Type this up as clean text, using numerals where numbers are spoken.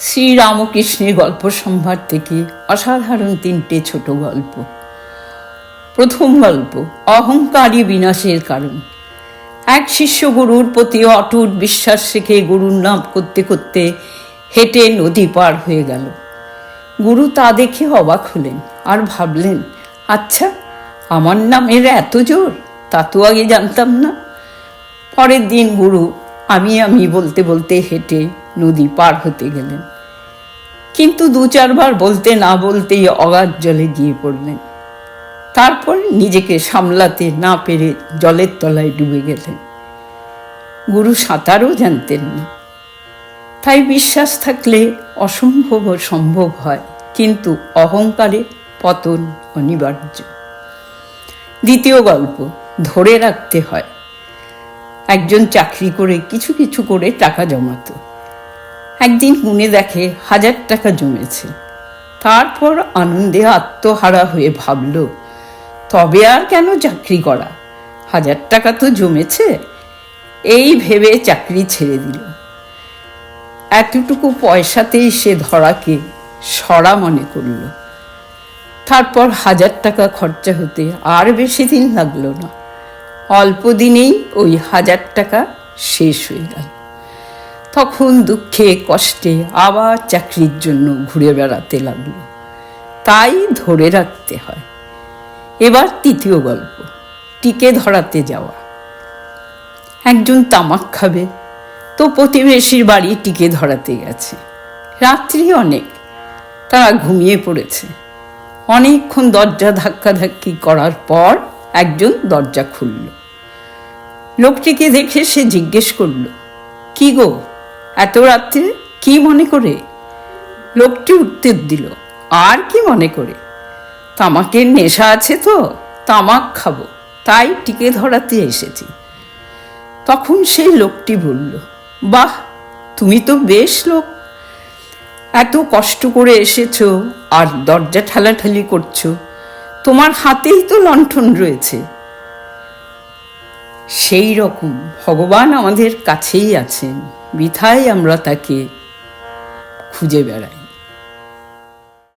শ্রীরামকৃষ্ণের গল্প সম্ভার থেকে অসাধারণ 3টে ছোট গল্প। প্রথম গল্প, অহংকারী বিনাশের কারণ। এক শিষ্য গুরুর প্রতি অটুট বিশ্বাস রেখে গুরুর নাম করতে করতে হেঁটে নদী পার হয়ে গেল। গুরু তা দেখে অবাক হলেন আর ভাবলেন, আচ্ছা, আমার নামের এত জোর, তা তো আগে জানতাম না। পরের দিন গুরু আমি বলতে বলতে হেঁটে নদী পার হতে গেলেন, কিন্তু 2-4 বার বলতে না বলতেই অগাধ জলে গিয়ে পড়লেন। তারপর নিজেকে সামলাতে না পেরে জলের তলায় ডুবে গেলেন। গুরু সাঁতারও জানতেন না। তাই বিশ্বাস থাকলে অসম্ভব সম্ভব হয়, কিন্তু অহংকারে পতন অনিবার্য। দ্বিতীয় গল্প, ধরে রাখতে হয়। একজন চাকরি করে কিছু কিছু করে টাকা জমাতো। একদিন গুনে দেখে 1000 টাকা জমেছে। তারপর আনন্দে আত্মহারা হয়ে ভাবল, তবে আর কেন চাকরি করা, 1000 টাকা তো জমেছে। এই ভেবে চাকরি ছেড়ে দিল। এতটুকু পয়সাতেই সে ধরাকে সরা মনে করল। তারপর 1000 টাকা খরচা হতে আর বেশি দিন লাগলো না। অল্প দিনেই ওই 1000 টাকা শেষ হয়ে গেল। তখন দুঃখে কষ্টে আবার চাকরির জন্য ঘুরে বেড়াতে লাগলো। তাই ধরে রাখতে হয়। এবার তৃতীয় গল্প, টিকে ধরাতে যাওয়া। একজন তামাক খাবে, তো প্রতিবেশীর বাড়ি টিকে ধরাতে গেছে। রাত্রি অনেক, তারা ঘুমিয়ে পড়েছে। অনেকক্ষণ দরজা ধাক্কাধাক্কি করার পর একজন দরজা খুলল। লোকটিকে দেখে সে জিজ্ঞেস করল, কি গো, এত রাত্রে কি মনে করে? লোকটি উত্তর দিল, আর কি মনে করে, তামাকের নেশা আছে তো, তামাক খাবো, তাই টিকে ধরাতে এসেছি। তখন সেই লোকটি বলল, বাহ, তুমি তো বেশ লোক, এত কষ্ট করে এসেছো আর দরজা ঠেলাঠেলি করছো, তোমার হাতেই তো লণ্ঠন রয়েছে। সেই রকম ভগবান আমাদের কাছেই আছেন, বৃথায় আমরা তাকে খুঁজে বেড়াই।